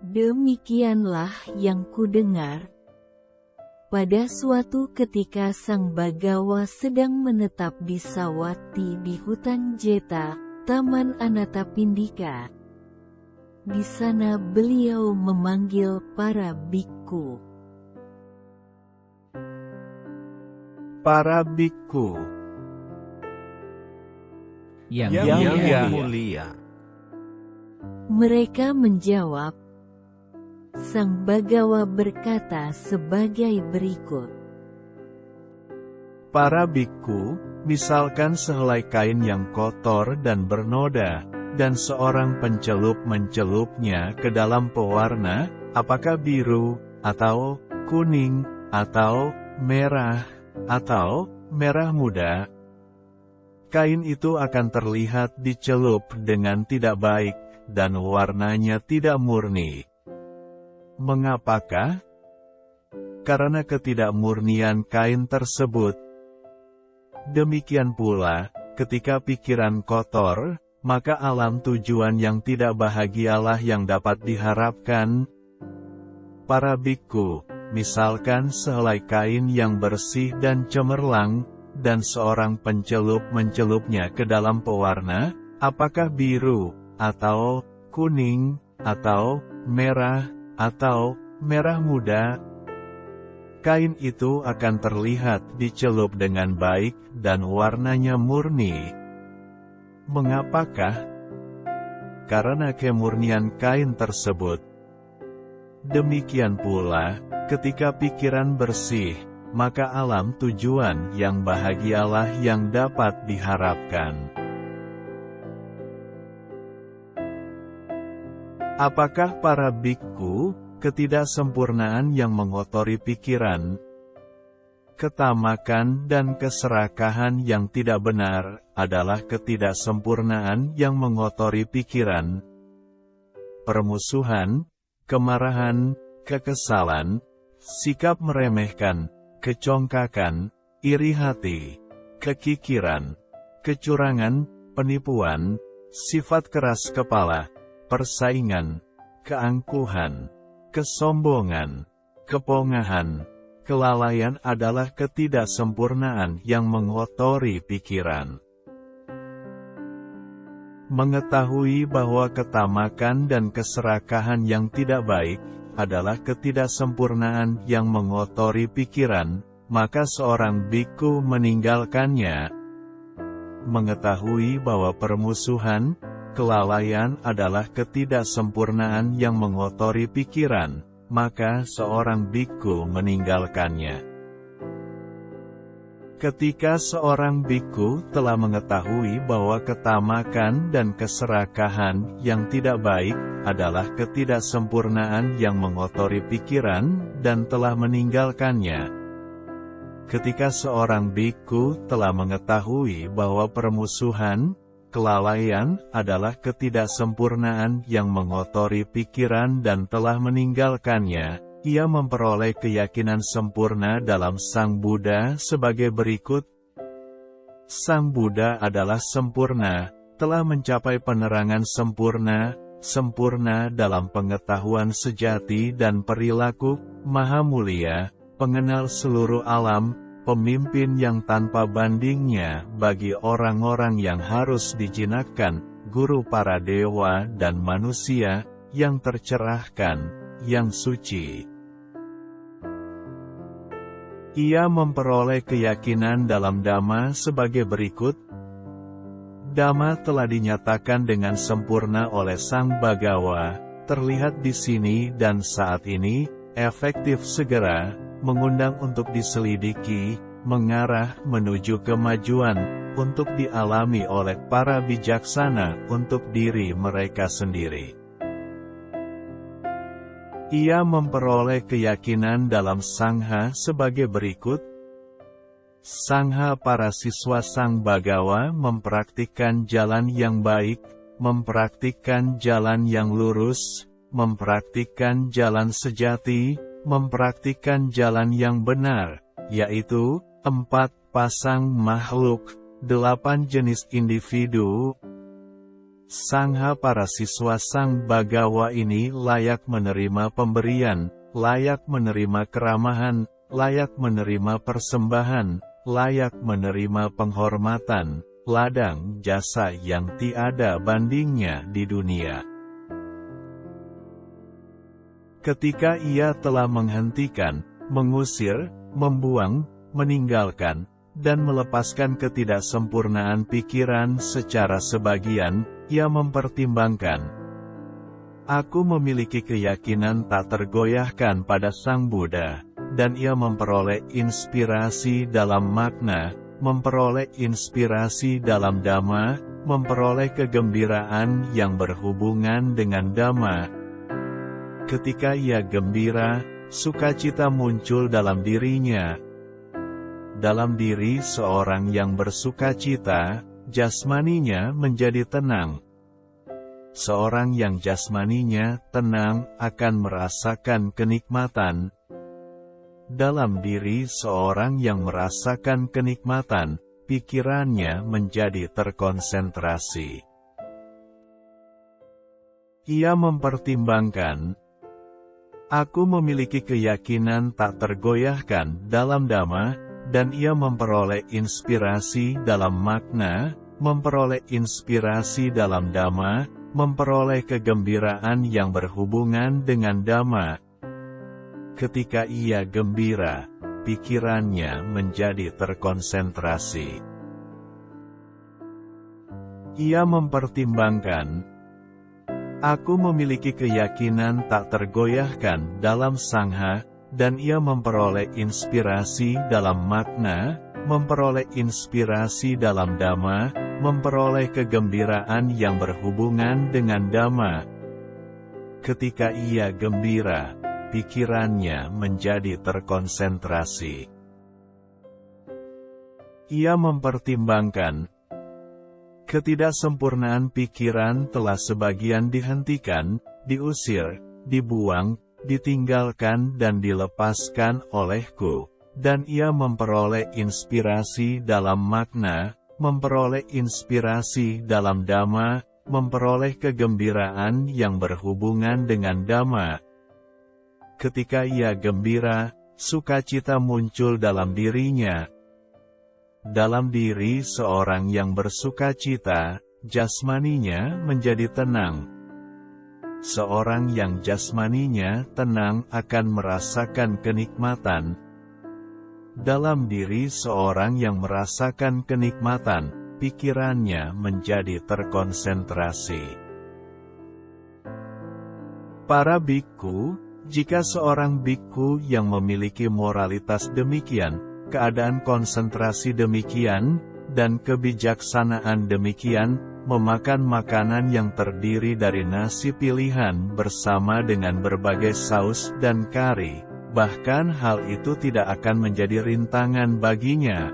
Demikianlah yang kudengar. Pada suatu ketika Sang Bagawa sedang menetap di Sawati di hutan Jeta, Taman Anatapindika. Di sana beliau memanggil para bikku. Para bikku yang mulia. Mereka menjawab. Sang Bagawa berkata sebagai berikut. Para bikku, misalkan sehelai kain yang kotor dan bernoda, dan seorang pencelup mencelupnya ke dalam pewarna, apakah biru, atau kuning, atau merah, atau merah muda, kain itu akan terlihat dicelup dengan tidak baik, dan warnanya tidak murni. Mengapakah? Karena ketidakmurnian kain tersebut. Demikian pula, ketika pikiran kotor, maka alam tujuan yang tidak bahagialah yang dapat diharapkan. Para bikku, misalkan sehelai kain yang bersih dan cemerlang, dan seorang pencelup mencelupnya ke dalam pewarna, apakah biru, atau kuning, atau merah, atau merah muda, kain itu akan terlihat dicelup dengan baik dan warnanya murni. Mengapakah? Karena kemurnian kain tersebut. Demikian pula, ketika pikiran bersih, maka alam tujuan yang bahagialah yang dapat diharapkan. Apakah para bikku, ketidaksempurnaan yang mengotori pikiran, ketamakan dan keserakahan yang tidak benar, adalah ketidaksempurnaan yang mengotori pikiran, permusuhan, kemarahan, kekesalan, sikap meremehkan, kecongkakan, iri hati, kekikiran, kecurangan, penipuan, sifat keras kepala, persaingan, keangkuhan, kesombongan, kepongahan, kelalaian adalah ketidaksempurnaan yang mengotori pikiran. Mengetahui bahwa ketamakan dan keserakahan yang tidak baik adalah ketidaksempurnaan yang mengotori pikiran, maka seorang bikku meninggalkannya. Mengetahui bahwa permusuhan, kelalaian adalah ketidaksempurnaan yang mengotori pikiran, maka seorang bikku meninggalkannya. Ketika seorang bikku telah mengetahui bahwa ketamakan dan keserakahan yang tidak baik adalah ketidaksempurnaan yang mengotori pikiran dan telah meninggalkannya. Ketika seorang bikku telah mengetahui bahwa permusuhan, kelalaian adalah ketidaksempurnaan yang mengotori pikiran dan telah meninggalkannya, ia memperoleh keyakinan sempurna dalam Sang Buddha sebagai berikut. Sang Buddha adalah sempurna, telah mencapai penerangan sempurna, sempurna dalam pengetahuan sejati dan perilaku, maha mulia, pengenal seluruh alam, pemimpin yang tanpa bandingnya bagi orang-orang yang harus dijinakkan, guru para dewa dan manusia, yang tercerahkan, yang suci. Ia memperoleh keyakinan dalam Dhamma sebagai berikut. Dhamma telah dinyatakan dengan sempurna oleh Sang Bagawa, terlihat di sini dan saat ini, efektif segera, mengundang untuk diselidiki, mengarah menuju kemajuan, untuk dialami oleh para bijaksana untuk diri mereka sendiri. Ia memperoleh keyakinan dalam Sangha sebagai berikut. Sangha para siswa Sang Bagawa mempraktikkan jalan yang baik, mempraktikkan jalan yang lurus, mempraktikkan jalan sejati, mempraktikkan jalan yang benar, yaitu 4 pasang makhluk, 8 jenis individu, Sangha para siswa Sang Bagawa ini layak menerima pemberian, layak menerima keramahan, layak menerima persembahan, layak menerima penghormatan, ladang jasa yang tiada bandingnya di dunia. Ketika ia telah menghentikan, mengusir, membuang, meninggalkan, dan melepaskan ketidaksempurnaan pikiran secara sebagian, ia mempertimbangkan. Aku memiliki keyakinan tak tergoyahkan pada Sang Buddha, dan ia memperoleh inspirasi dalam makna, memperoleh inspirasi dalam Dhamma, memperoleh kegembiraan yang berhubungan dengan Dhamma. Ketika ia gembira, sukacita muncul dalam dirinya. Dalam diri seorang yang bersukacita, jasmaninya menjadi tenang. Seorang yang jasmaninya tenang akan merasakan kenikmatan. Dalam diri seorang yang merasakan kenikmatan, pikirannya menjadi terkonsentrasi. Ia mempertimbangkan, aku memiliki keyakinan tak tergoyahkan dalam Dhamma, dan ia memperoleh inspirasi dalam makna, memperoleh inspirasi dalam Dhamma, memperoleh kegembiraan yang berhubungan dengan Dhamma. Ketika ia gembira, pikirannya menjadi terkonsentrasi. Ia mempertimbangkan, aku memiliki keyakinan tak tergoyahkan dalam Sangha, dan ia memperoleh inspirasi dalam makna, memperoleh inspirasi dalam Dhamma, memperoleh kegembiraan yang berhubungan dengan Dhamma. Ketika ia gembira, pikirannya menjadi terkonsentrasi. Ia mempertimbangkan, ketidaksempurnaan pikiran telah sebagian dihentikan, diusir, dibuang, ditinggalkan dan dilepaskan olehku, dan ia memperoleh inspirasi dalam makna, memperoleh inspirasi dalam Dhamma, memperoleh kegembiraan yang berhubungan dengan Dhamma. Ketika ia gembira, sukacita muncul dalam dirinya. Dalam diri seorang yang bersukacita, jasmaninya menjadi tenang. Seorang yang jasmaninya tenang akan merasakan kenikmatan. Dalam diri seorang yang merasakan kenikmatan, pikirannya menjadi terkonsentrasi. Para bikku, jika seorang bikku yang memiliki moralitas demikian, keadaan konsentrasi demikian, dan kebijaksanaan demikian, memakan makanan yang terdiri dari nasi pilihan bersama dengan berbagai saus dan kari, bahkan hal itu tidak akan menjadi rintangan baginya.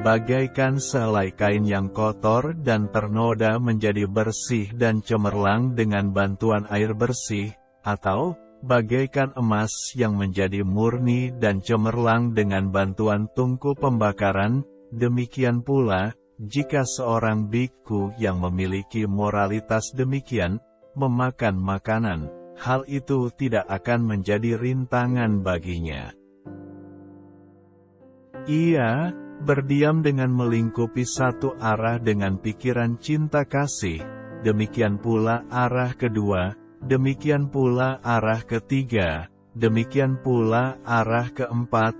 Bagaikan sehelai kain yang kotor dan ternoda menjadi bersih dan cemerlang dengan bantuan air bersih, atau bagaikan emas yang menjadi murni dan cemerlang dengan bantuan tungku pembakaran, demikian pula, jika seorang bikku yang memiliki moralitas demikian, memakan makanan, hal itu tidak akan menjadi rintangan baginya. Ia berdiam dengan melingkupi satu arah dengan pikiran cinta kasih, demikian pula arah kedua, demikian pula arah ketiga, demikian pula arah keempat,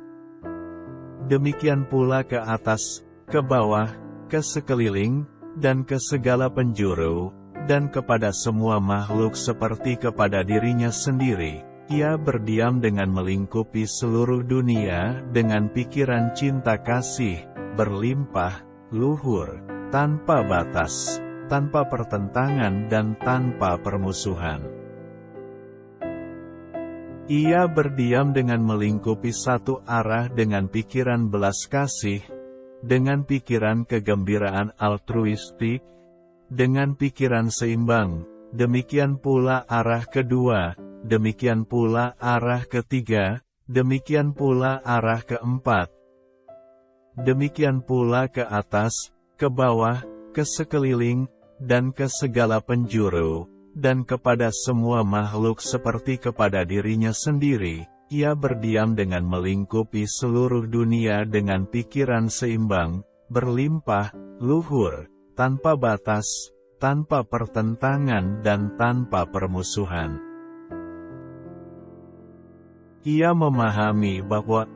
demikian pula ke atas, ke bawah, ke sekeliling, dan ke segala penjuru, dan kepada semua makhluk seperti kepada dirinya sendiri. Ia berdiam dengan melingkupi seluruh dunia dengan pikiran cinta kasih, berlimpah, luhur, tanpa batas, tanpa pertentangan dan tanpa permusuhan. Ia berdiam dengan melingkupi satu arah dengan pikiran belas kasih, dengan pikiran kegembiraan altruistik, dengan pikiran seimbang, demikian pula arah kedua, demikian pula arah ketiga, demikian pula arah keempat, demikian pula ke atas, ke bawah, ke sekeliling, dan ke segala penjuru, dan kepada semua makhluk seperti kepada dirinya sendiri. Ia berdiam dengan melingkupi seluruh dunia dengan pikiran seimbang, berlimpah, luhur, tanpa batas, tanpa pertentangan dan tanpa permusuhan. Ia memahami bahwa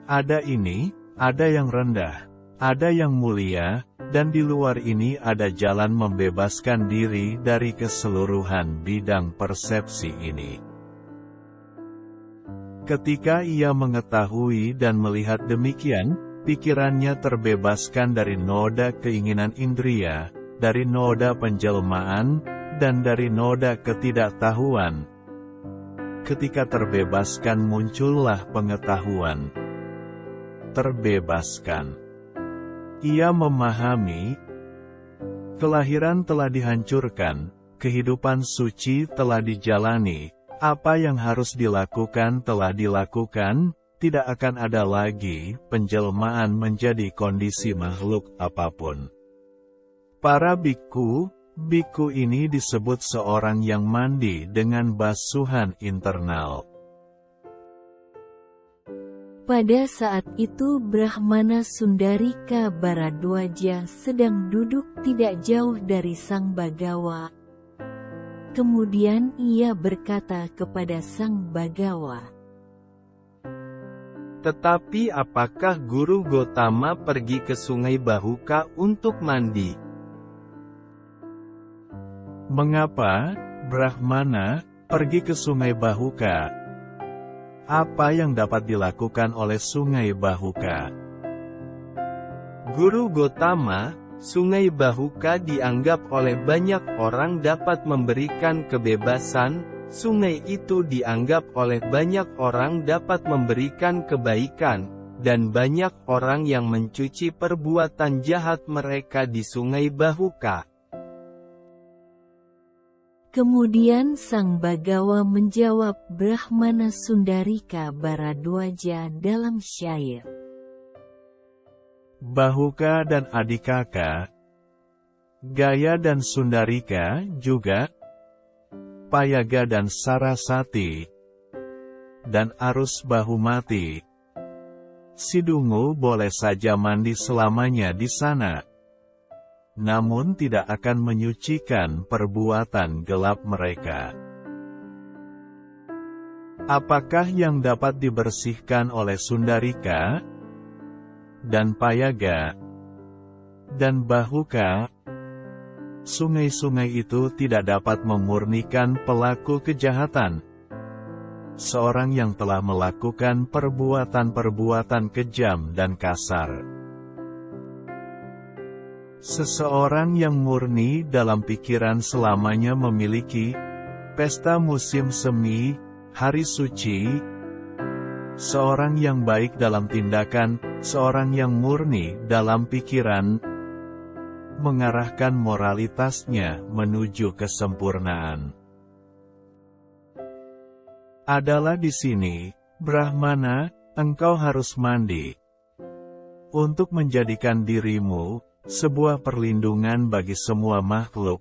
ada ini, ada yang rendah, ada yang mulia, dan di luar ini ada jalan membebaskan diri dari keseluruhan bidang persepsi ini. Ketika ia mengetahui dan melihat demikian, pikirannya terbebaskan dari noda keinginan indria, dari noda penjelmaan, dan dari noda ketidaktahuan. Ketika terbebaskan muncullah pengetahuan. Terbebaskan. Ia memahami, kelahiran telah dihancurkan, kehidupan suci telah dijalani, apa yang harus dilakukan telah dilakukan, tidak akan ada lagi penjelmaan menjadi kondisi makhluk apapun. Para biku ini disebut seorang yang mandi dengan basuhan internal. Pada saat itu Brahmana Sundarika Bharadwaja sedang duduk tidak jauh dari Sang Bagawa. Kemudian ia berkata kepada Sang Bagawa, Tetapi apakah Guru Gotama pergi ke Sungai Bahuka untuk mandi? Mengapa, Brahmana, pergi ke Sungai Bahuka? Apa yang dapat dilakukan oleh Sungai Bahuka? Guru Gotama, Sungai Bahuka dianggap oleh banyak orang dapat memberikan kebebasan, sungai itu dianggap oleh banyak orang dapat memberikan kebaikan, dan banyak orang yang mencuci perbuatan jahat mereka di Sungai Bahuka. Kemudian Sang Bagawa menjawab Brahmana Sundarika Bharadwaja dalam syair. Bahuka dan Adikaka, Gaya dan Sundarika juga, Payaga dan Sarasati, dan Arus Bahumati. Sidungu boleh saja mandi selamanya di sana, namun tidak akan menyucikan perbuatan gelap mereka. Apakah yang dapat dibersihkan oleh Sundarika dan Payaga dan Bahuka? Sungai-sungai itu tidak dapat memurnikan pelaku kejahatan. Seorang yang telah melakukan perbuatan-perbuatan kejam dan kasar. Seseorang yang murni dalam pikiran selamanya memiliki pesta musim semi, hari suci. Seorang yang baik dalam tindakan, seorang yang murni dalam pikiran, mengarahkan moralitasnya menuju kesempurnaan. Adalah di sini, Brahmana, engkau harus mandi untuk menjadikan dirimu sebuah perlindungan bagi semua makhluk.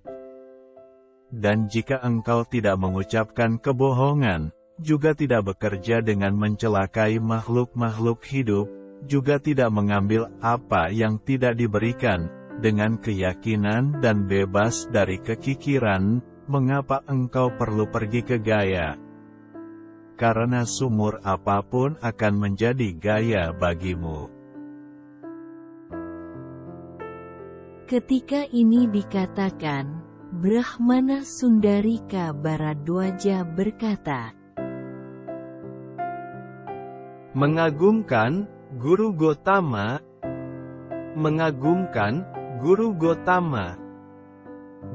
Dan jika engkau tidak mengucapkan kebohongan, juga tidak bekerja dengan mencelakai makhluk-makhluk hidup, juga tidak mengambil apa yang tidak diberikan, dengan keyakinan dan bebas dari kekikiran, mengapa engkau perlu pergi ke Gaya? Karena sumur apapun akan menjadi Gaya bagimu. Ketika ini dikatakan, Brahmana Sundarika Bharadwaja berkata, Mengagumkan, Guru Gotama. Mengagumkan, Guru Gotama.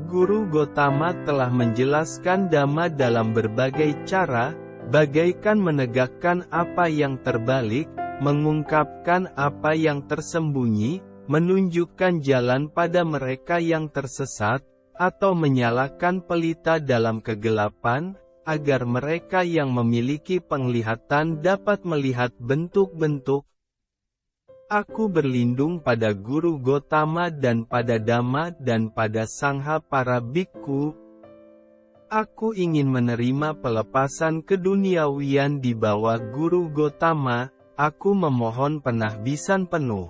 Guru Gotama telah menjelaskan Dhamma dalam berbagai cara, bagaikan menegakkan apa yang terbalik, mengungkapkan apa yang tersembunyi, menunjukkan jalan pada mereka yang tersesat, atau menyalakan pelita dalam kegelapan, agar mereka yang memiliki penglihatan dapat melihat bentuk-bentuk Aku berlindung pada Guru Gotama dan pada Dhamma dan pada Sangha para bikku. Aku ingin menerima pelepasan keduniawian di bawah Guru Gotama. Aku memohon penahbisan penuh.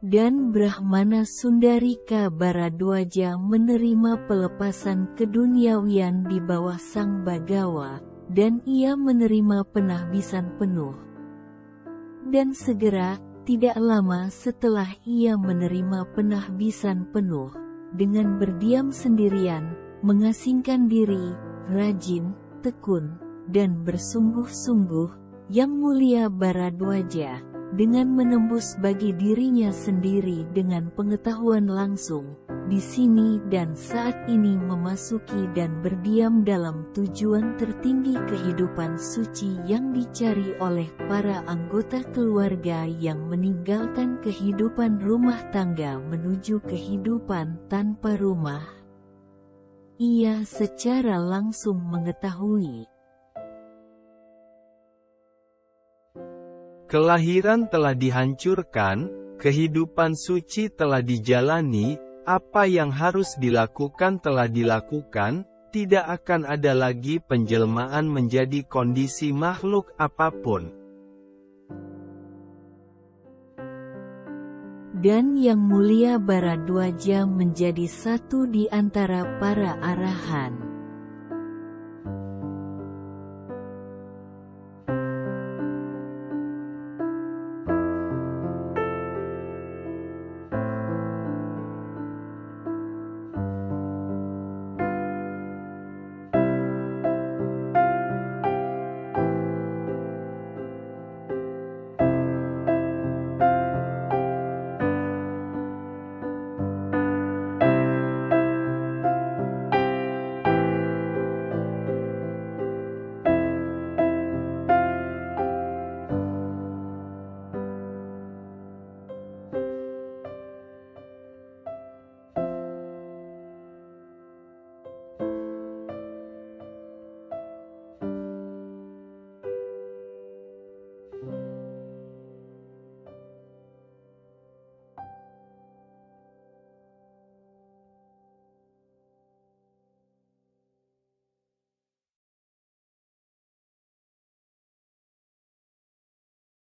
Dan Brahmana Sundarika Baradwaja menerima pelepasan keduniawian di bawah Sang Bagawa, dan ia menerima penahbisan penuh. Dan segera, tidak lama setelah ia menerima penahbisan penuh, dengan berdiam sendirian, mengasingkan diri, rajin, tekun, dan bersungguh-sungguh, Yang Mulia Baradwaja, dengan menembus bagi dirinya sendiri dengan pengetahuan langsung, di sini dan saat ini memasuki dan berdiam dalam tujuan tertinggi kehidupan suci yang dicari oleh para anggota keluarga yang meninggalkan kehidupan rumah tangga menuju kehidupan tanpa rumah. Ia secara langsung mengetahui kelahiran telah dihancurkan, kehidupan suci telah dijalani, apa yang harus dilakukan telah dilakukan, tidak akan ada lagi penjelmaan menjadi kondisi makhluk apapun. Dan Yang Mulia Baradwaja menjadi satu di antara para arahan.